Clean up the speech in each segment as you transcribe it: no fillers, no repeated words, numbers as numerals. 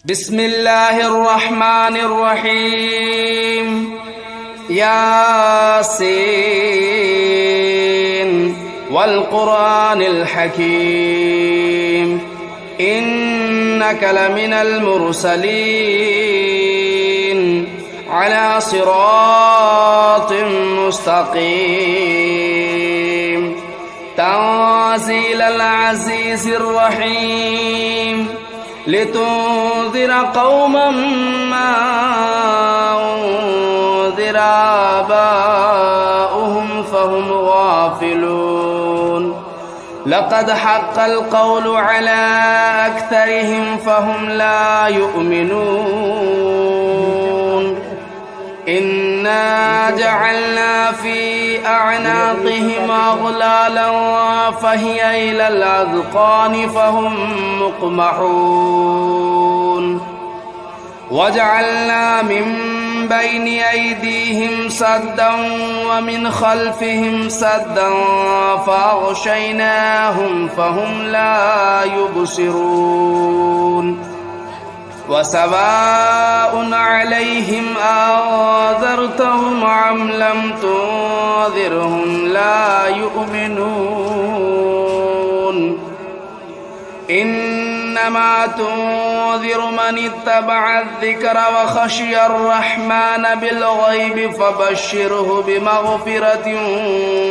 بسم الله الرحمن الرحيم ياسين والقرآن الحكيم إنك لمن المرسلين على صراط مستقيم تنزيل العزيز الرحيم لتنذر قوما ما أنذر آباؤهم فهم غافلون لقد حق القول على أكثرهم فهم لا يؤمنون إنا جعلنا في أعناقهم أغلالا فهي إلى الأذقان فهم مقمحون وجعلنا من بين أيديهم سدا ومن خلفهم سدا فأغشيناهم فهم لا يبصرون وسواء عليهم أنذرتهم أم لم تنذرهم لا يؤمنون إنما تنذر من اتبع الذكر وخشي الرحمن بالغيب فبشره بمغفرة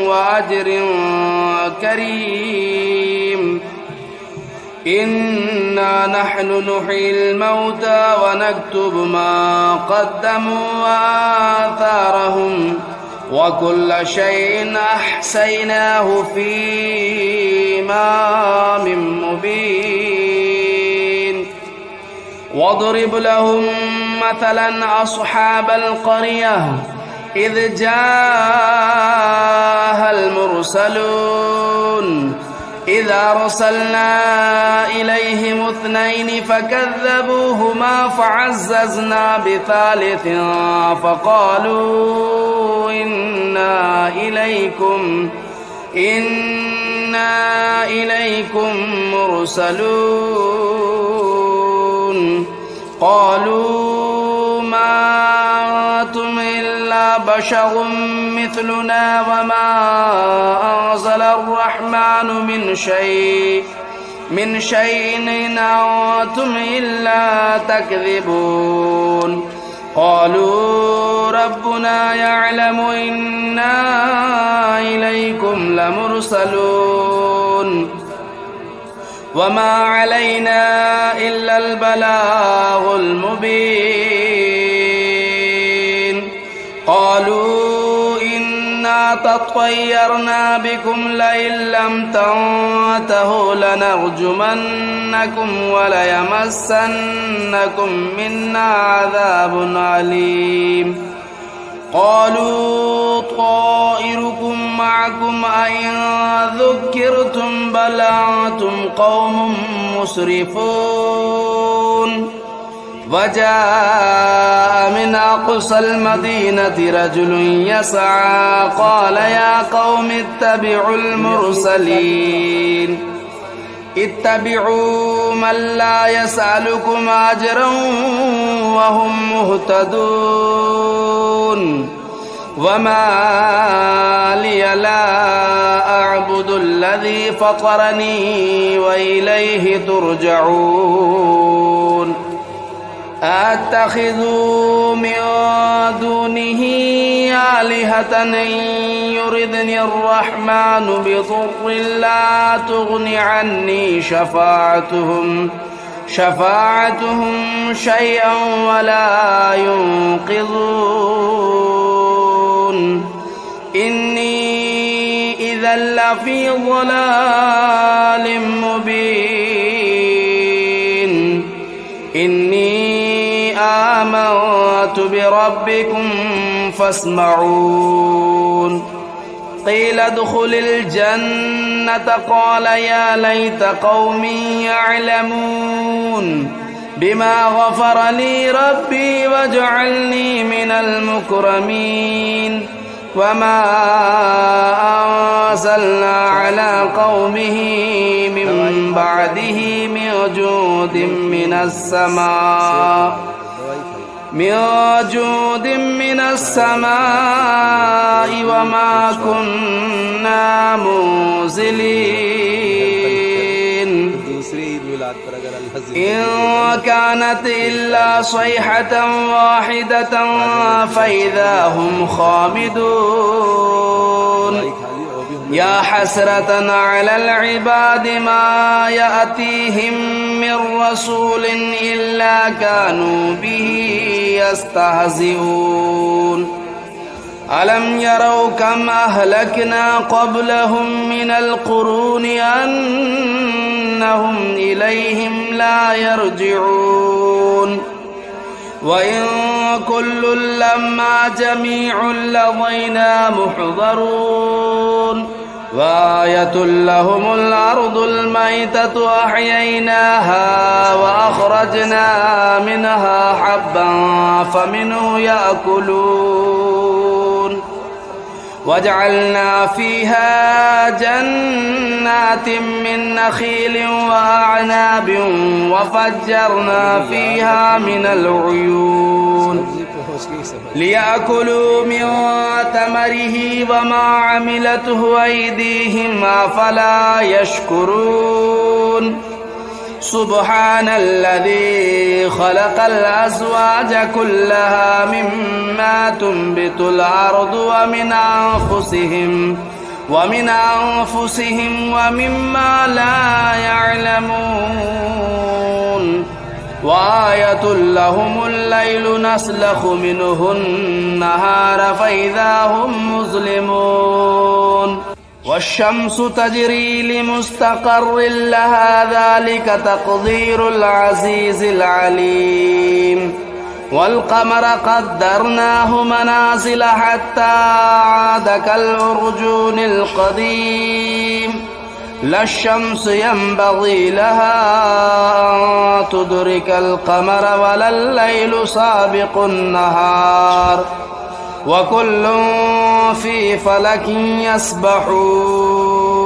وأجر كريم إنا نحن نحيي الموتى ونكتب ما قدموا وآثارهم وكل شيء أحصيناه في إمام مبين واضرب لهم مثلا أصحاب القرية إذ جاءها المرسلون إذا أرسلنا إليهم 2 فكذبوهما فعززنا ب3 فقالوا إنا إليكم مرسلون قالوا ما أنتم إلا بشر مثلنا وما أنزل الرحمن من شيء إن أنتم إلا تكذبون قالوا ربنا يعلم إنا إليكم لمرسلون وما علينا إلا البلاغ المبين قالوا إنا تطيرنا بكم لئن لم تنتهوا لنرجمنكم وليمسنكم منا عذاب أليم قالوا طائركم معكم أئن ذكرتم بل أنتم قوم مسرفون وجاء من أقصى المدينة رجل يسعى قال يا قوم اتبعوا المرسلين اتبعوا من لا يسألكم أجرا وهم مهتدون وما لي لا أعبد الذي فطرني وإليه ترجعون أتخذوا من دونه آلهة إن يردني الرحمن بضر لا تغن عني شفاعتهم شيئا ولا ينقذون إني إذا لفي ضلال مبين إني آمنت بربكم فاسمعون قيل ادخل الجنة قال يا ليت قومي يعلمون بما غفر لي ربي وجعلني من المكرمين وما أنزلنا على قومه من بعده من جود من السماء وما كنا منزلين إن كانت إلا صيحة واحدة فإذا هم خامدون يا حسرة على العباد ما يأتيهم من رسول إلا كانوا به يستهزئون ألم يروا كم أهلكنا قبلهم من القرون أنهم إليهم لا يرجعون وإن كل لما جميع لدينا محضرون وآية لهم الأرض الميتة أحييناها وأخرجنا منها حبا فمنه يأكلون وجعلنا فيها جنات من نخيل وأعناب وفجرنا فيها من العيون ليأكلوا من ثمره وما عملته أيديهم أفلا يشكرون سبحان الذي خلق الأزواج كلها مما تنبت الأرض ومن أنفسهم ومما لا يعلمون وآية لهم الليل نسلخ منه النهار فإذا هم مظلمون والشمس تجري لمستقر لها ذلك تقدير العزيز العليم والقمر قدرناه منازل حتى عاد كالعرجون القديم لا الشمس ينبغي لها أن تدرك القمر ولا الليل سابق النهار وكل في فلك يسبحون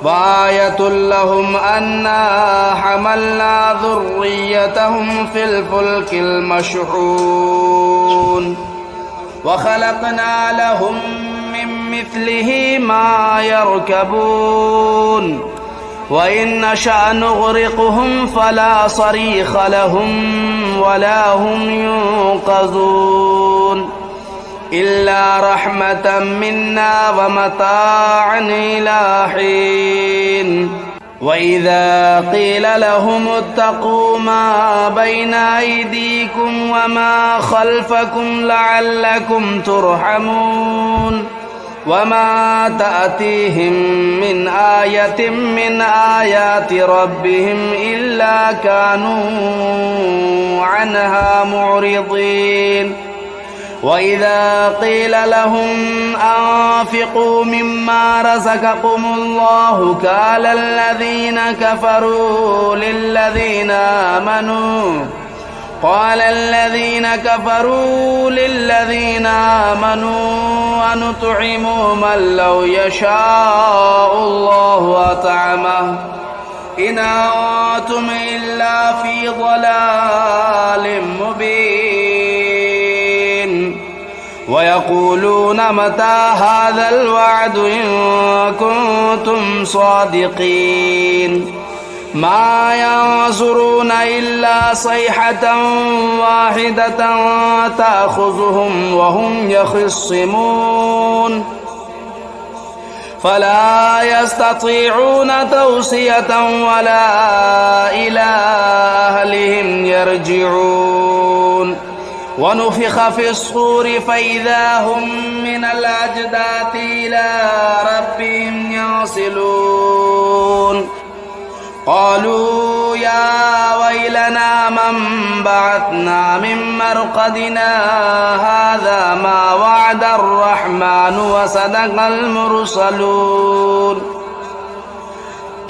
وآية لهم أنا حملنا ذريتهم في الفلك المشحون وخلقنا لهم من مثله ما يركبون وإن نشأ نغرقهم فلا صريخ لهم ولا هم ينقذون إلا رحمة منا ومتاعا إلى حين وإذا قيل لهم اتقوا ما بين أيديكم وما خلفكم لعلكم ترحمون وما تأتيهم من آية من آيات ربهم إلا كانوا عنها معرضين وإذا قيل لهم أنفقوا مما رزقكم الله قال الذين كفروا للذين آمنوا أنطعم من لو يشاء الله أطعمه إن أنتم إلا في ضلال مبين ويقولون متى هذا الوعد إن كنتم صادقين ما ينظرون إلا صيحة واحدة تأخذهم وهم يخصمون فلا يستطيعون توصية ولا إلى أهلهم يرجعون ونفخ في الصور فإذا هم من الأجداث إلى ربهم ينسلون قالوا يا ويلنا من بعثنا من مرقدنا هذا ما وعد الرحمن وصدق المرسلون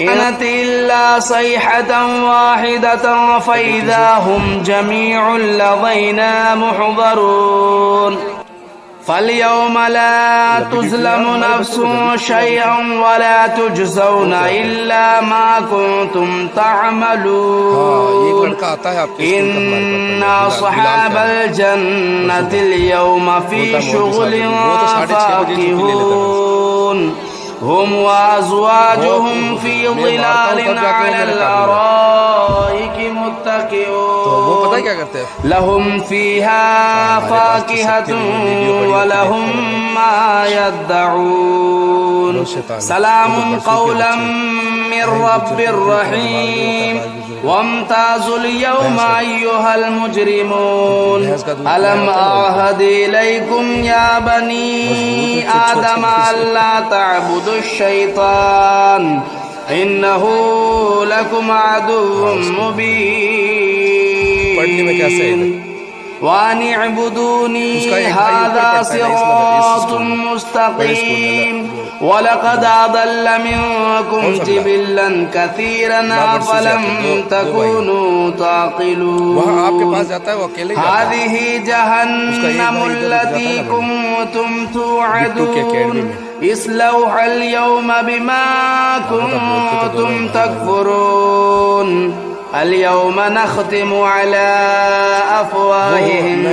إن كانت إلا صيحة واحدة فإذا هم جميع لدينا محضرون فاليوم لا تظلم نفس شيئا ولا تجزون إلا ما كنتم تعملون إن أصحاب الجنة اليوم في شغل فاكهون هم وأزواجهم في ظلال على الأرائك متكئون لهم فيها فاكهة ولهم ما يدعون سلام قولا من رب رحيم وامتازوا اليوم أيها المجرمون ألم أعهد إليكم يا بني آدم ألا تعبدوا الشيطان إنه لكم عدو مبين وأن اعبدوني هذا صراط مستقيم ولقد أضل منكم جبلا كثيرا أفلم تكونوا تعقلون هذه جهنم التي كنتم توعدون اصلوها اليوم بما كنتم تكفرون اليوم نختم على أفواههم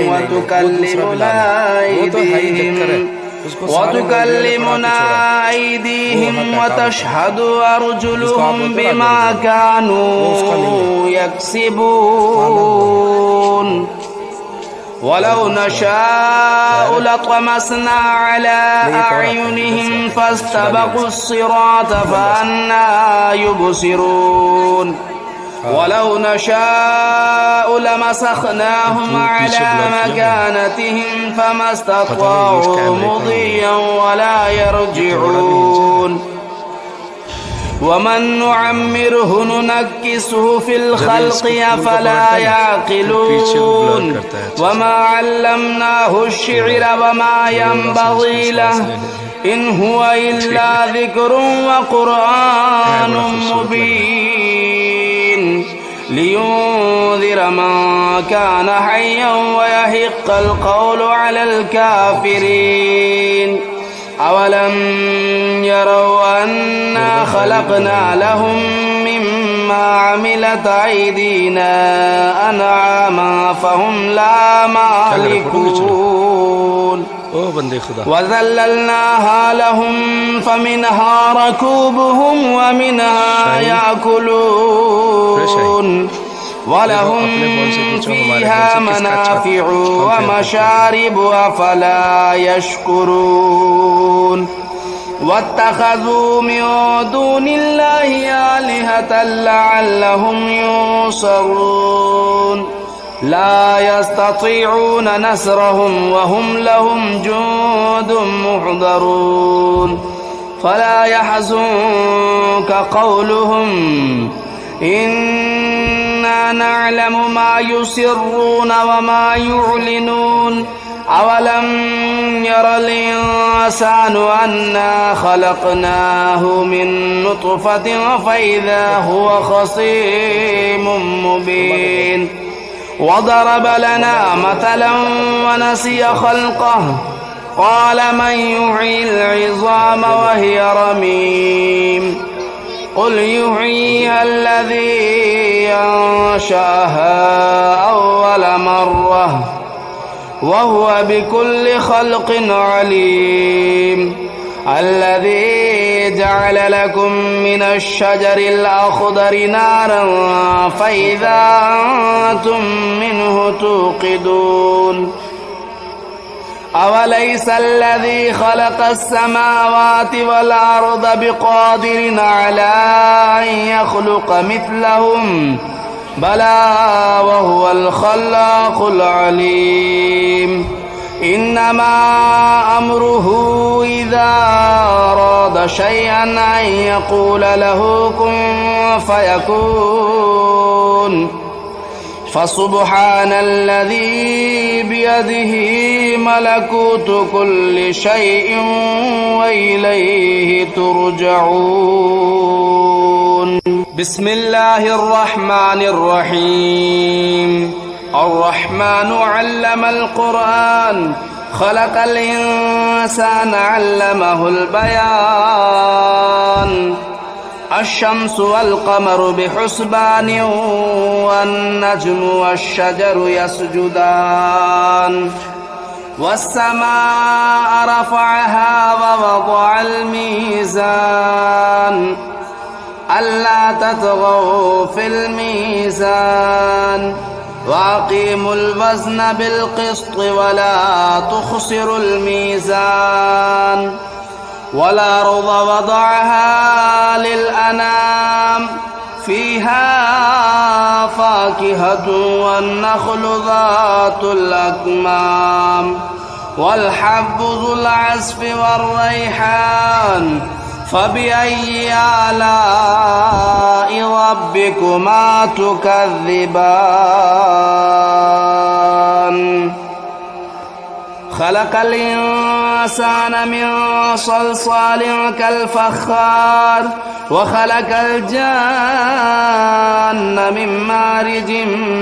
وتكلمنا أيديهم وتشهد أرجلهم بما كانوا يكسبون ولو نشاء لطمسنا على أعينهم فاستبقوا الصراط فأنى يبصرون ولو نشاء لمسخناهم على مكانتهم فما استطاعوا مضيا ولا يرجعون ومن نعمره ننكسه في الخلق أفلا يعقلون وما علمناه الشعر وما ينبغي له إن هو إلا ذكر وقرآن مبين لينذر من كان حيا ويحق القول على الكافرين أولم يروا أنا خلقنا لهم مما عملت أيدينا أنعاما فهم لا مالكون وذللناها لهم فمنها ركوبهم ومنها يأكلون ولهم فيها منافع ومشارب أفلا يشكرون واتخذوا من دون الله آلهة لعلهم ينصرون لا يستطيعون نصرهم وهم لهم جند محضرون فلا يحزنك قولهم إنا نعلم ما يسرون وما يعلنون أولم ير الإنسان أنا خلقناه من نطفة فإذا هو خصيم مبين وضرب لنا مثلا ونسي خلقه قال من يحيي العظام وهي رميم قل يحييها الذي أنشأها أول مرة وهو بكل خلق عليم الذي جعل لكم من الشجر الأخضر نارا فإذا أنتم منه توقدون أوليس الذي خلق السماوات والأرض بقادر على أن يخلق مثلهم بلى وهو الخلاق العليم إنما أمره إذا أراد شيئا أن يقول له كن فيكون فسبحان الذي بيده ملكوت كل شيء وإليه ترجعون بسم الله الرحمن الرحيم الرحمن علم القرآن خلق الإنسان علمه البيان الشمس والقمر بحسبان والنجم والشجر يسجدان والسماء رفعها ووضع الميزان ألا تطغوا في الميزان وأقيموا الوزن بالقسط ولا تخسروا الميزان والأرض وضعها للأنام فيها فاكهة والنخل ذات الأكمام والحب ذو العصف والريحان فبأي آلاء ربكما تكذبان خلق الإنسان من صلصال كالفخار وخلق الجان من مارج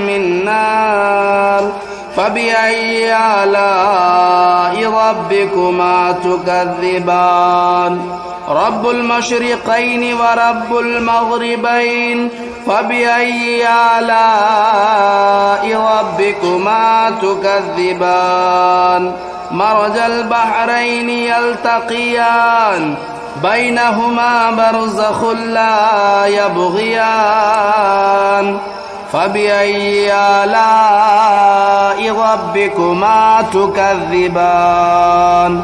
من نار فبأي آلاء ربكما تكذبان رب المشرقين ورب المغربين فبأي آلاء ربكما تكذبان مرج البحرين يلتقيان بينهما برزخ لا يبغيان فبأي آلاء ربكما تكذبان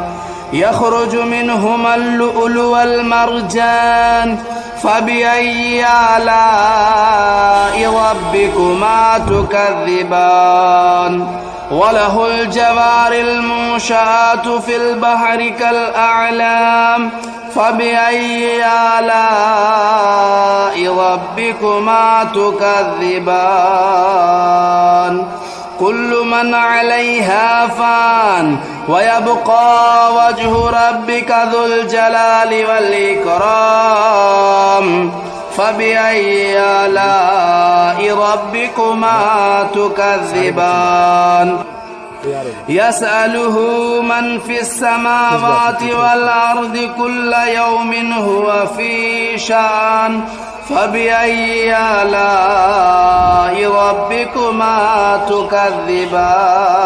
يخرج منهما اللؤلؤ والمرجان فبأي آلاء ربكما تكذبان وله الجوار المنشآت في البحر كالأعلام فبأي آلاء ربكما تكذبان كل من عليها فان ويبقى وجه ربك ذو الجلال والإكرام فبأي آلاء ربكما تكذبان يسأله من في السماوات والأرض كل يوم هو في شأن فبأي آلاء ربكما تكذبان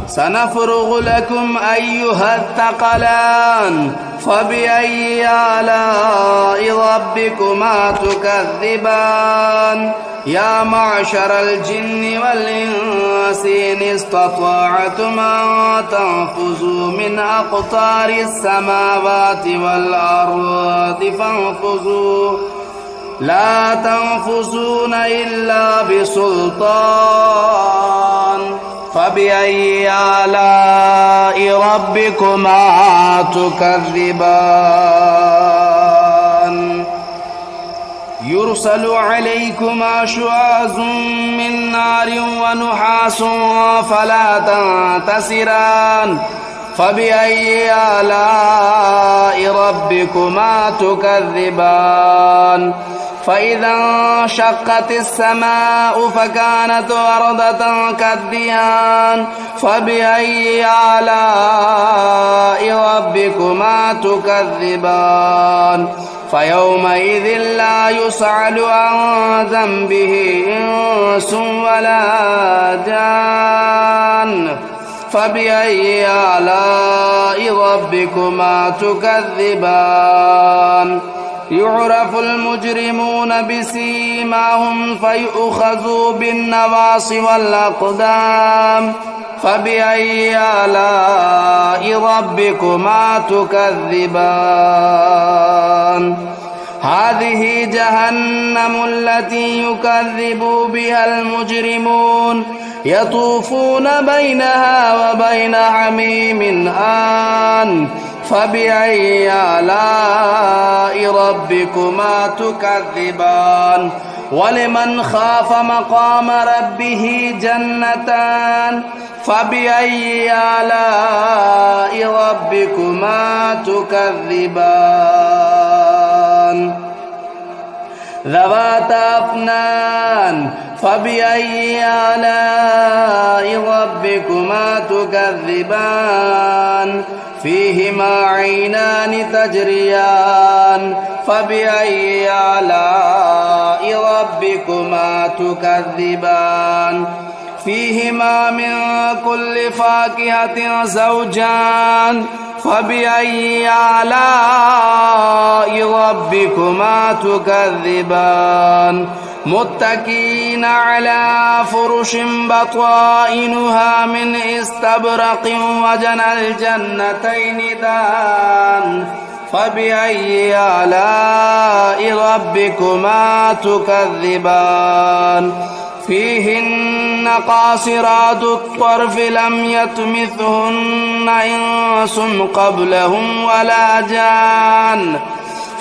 سنفرغ لكم أيها الثقلان فبأي آلاء ربكما تكذبان يا معشر الجن والإنس إن استطعتم أن تنفذوا من أقطار السماوات والأرض فانفذوا لا تنفذون إلا بسلطان فبأي آلاء ربكما تكذبان يرسل عليكما شواظ من نار ونحاس فلا تنتصران فبأي آلاء ربكما تكذبان فإذا انشقت السماء فكانت وردة كالدهان فبأي آلاء ربكما تكذبان فيومئذ لا يسأل عن ذنبه إنس ولا جان فبأي آلاء ربكما تكذبان يعرف المجرمون بسيماهم فيؤخذوا بالنواصي والأقدام فبأي آلاء ربكما تكذبان هذه جهنم التي يكذب بها المجرمون يطوفون بينها وبين حميم آن فبأي آلاء ربكما تكذبان ولمن خاف مقام ربه جنتان فبأي آلاء ربكما تكذبان ذواتا أفنان فبأي آلاء ربكما تكذبان فيهما عينان تجريان فبأي آلاء ربكما تكذبان فيهما من كل فاكهة زوجان فبأي آلاء ربكما تكذبان متكئين على فرش بطائنها من استبرق وجنى الجنتين دان فبأي آلاء ربكما تكذبان فيهن قاصرات الطرف لم يطمثهن إنس قبلهم ولا جان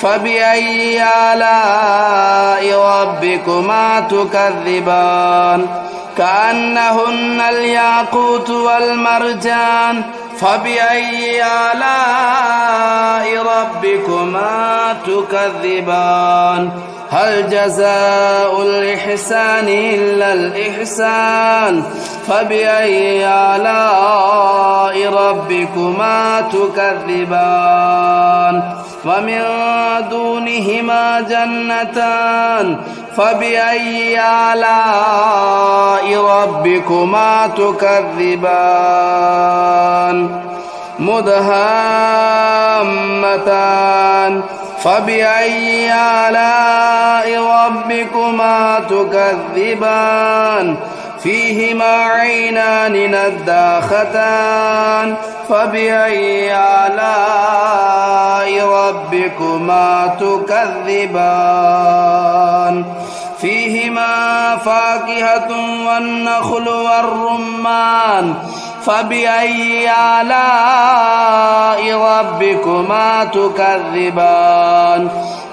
فبأي آلاء ربكما تكذبان كأنهن الياقوت والمرجان فبأي آلاء ربكما تكذبان هل جزاء الإحسان إلا الإحسان فبأي آلاء ربكما تكذبان ومن دونهما جنتان فبأي آلاء ربكما تكذبان مدهامتان فبأي آلاء ربكما تكذبان فيهما عينان نضاختان فبأي آلاء ربكما تكذبان فيهما فاكهة والنخل والرمان فبأي آلاء ربكما تكذبان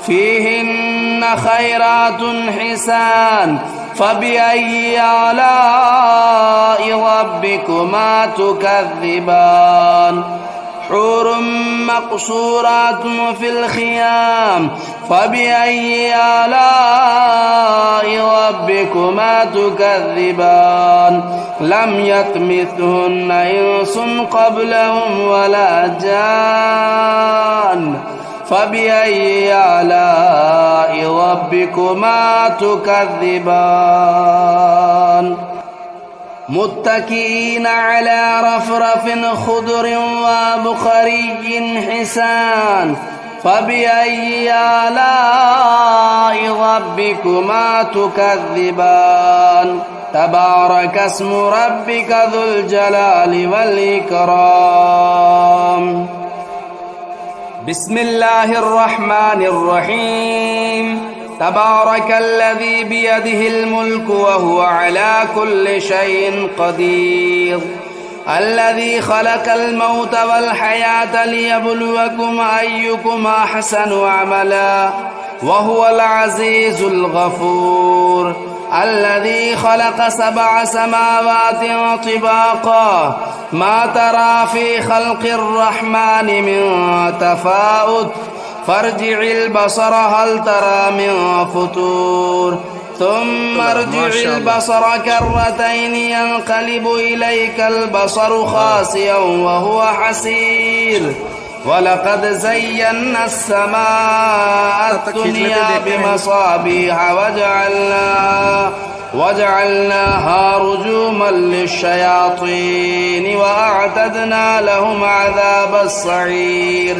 فيهن خيرات حسان فبأي آلاء ربكما تكذبان حور مقصورات في الخيام فبأي آلاء ربكما تكذبان لم يطمثهن إنس قبلهم ولا جان فبأي آلاء ربكما تكذبان متكئين على رفرف خضر وبخري حسان فبأي آلاء ربكما تكذبان تبارك اسم ربك ذو الجلال والإكرام بسم الله الرحمن الرحيم تبارك الذي بيده الملك وهو على كل شيء قدير الذي خلق الموت والحياة ليبلوكم أيكم أحسن عملا وهو العزيز الغفور الذي خلق 7 سماوات طباقا ما ترى في خلق الرحمن من تفاوت فارجع البصر هل ترى من فطور ثم ارجع البصر كرتين ينقلب إليك البصر خاسئا وهو حسير ولقد زينا السماء الدنيا بمصابيح وجعلناها رجوما للشياطين وأعتدنا لهم عذاب السعير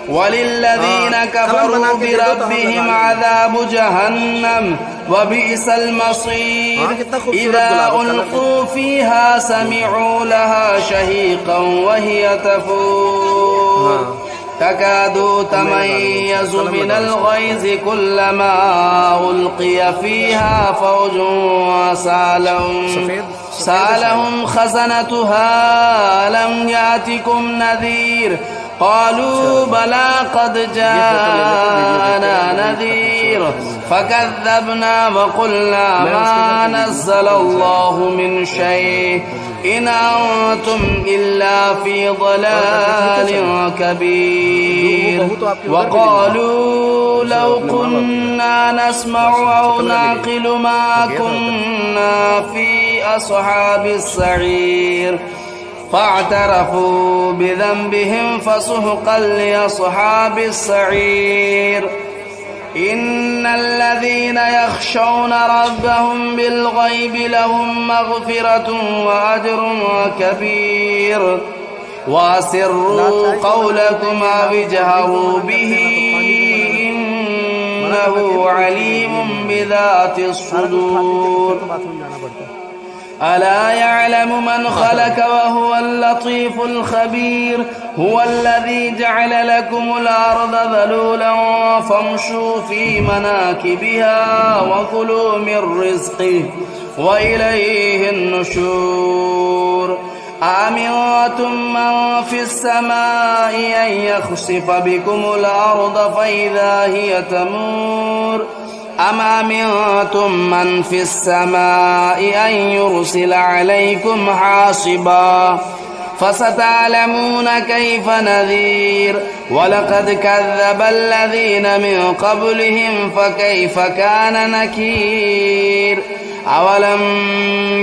وللذين كفروا بربهم عذاب جهنم وبئس المصير إذا ألقوا فيها سمعوا لها شهيقا وهي تفور تكاد تميز من الغيظ كلما ألقي فيها فوج سألهم خزنتها لم يأتكم نذير قالوا بلى قد جاءنا نذير فكذبنا وقلنا ما نزل الله من شيء إن أنتم إلا في ضلال كبير وقالوا لو كنا نسمع أو نعقل ما كنا في أصحاب السعير فاعترفوا بذنبهم فسحقا لأصحاب السعير إن الذين يخشون ربهم بالغيب لهم مغفرة وأجر كبير وأسروا قولكم أو اجهروا به إنه عليم بذات الصدور ألا يعلم من خلق وهو اللطيف الخبير هو الذي جعل لكم الأرض ذلولا فامشوا في مناكبها وكلوا من رزقه وإليه النشور أأمنتم من في السماء أن يخسف بكم الأرض فإذا هي تمور أم أمنتم من في السماء أن يرسل عليكم حاصبا فستعلمون كيف نذير ولقد كذب الذين من قبلهم فكيف كان نكير أولم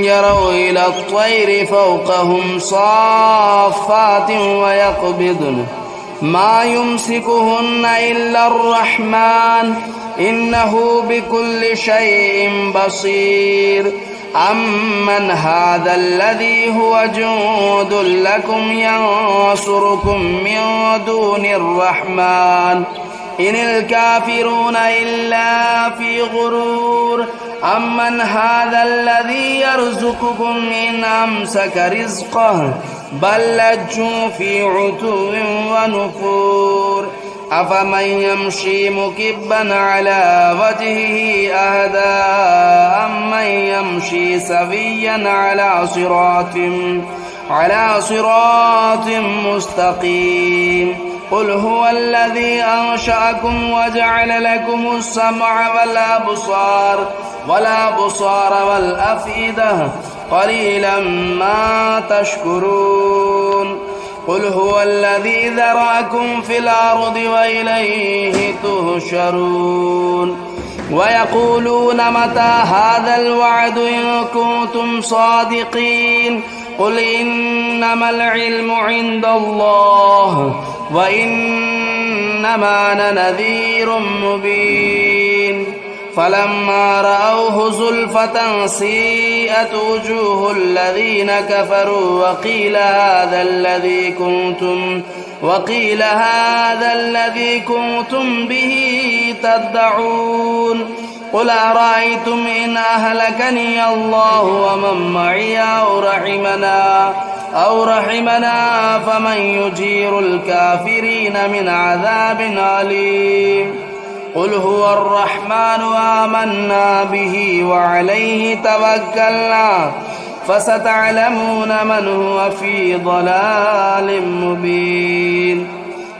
يروا إلى الطير فوقهم صافات ويقبضن ما يمسكهن إلا الرحمن إنه بكل شيء بصير أمن هذا الذي هو جند لكم ينصركم من دون الرحمن إن الكافرون إلا في غرور أمن هذا الذي يرزقكم إن أمسك رزقه بل لجوا في عتو ونفور أفمن يمشي مكبا على وجهه أهدى أمن يمشي سويا على صراط مستقيم قل هو الذي أنشأكم وجعل لكم السمع والأبصار والأفئدة قليلا ما تشكرون قل هو الذي ذرأكم في الأرض وإليه تهشرون ويقولون متى هذا الوعد إن كنتم صادقين قل إنما العلم عند الله وإنما أنا نذير مبين فلما رأوه زلفة سيئت وجوه الذين كفروا وقيل هذا الذي كنتم به تدعون قل أرأيتم إن أهلكني الله ومن معي أو رحمنا فمن يجير الكافرين من عذاب أليم قل هو الرحمن آمنا به وعليه توكلنا فستعلمون من هو في ضلال مبين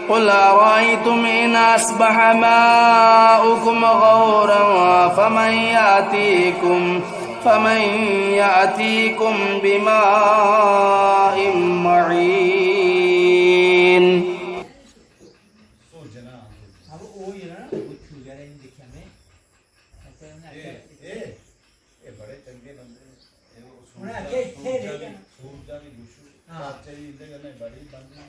قل أرأيتم إن أصبح ماؤكم غورا فمن يأتيكم بماء معين सूरज की गुशु बड़ी बंदी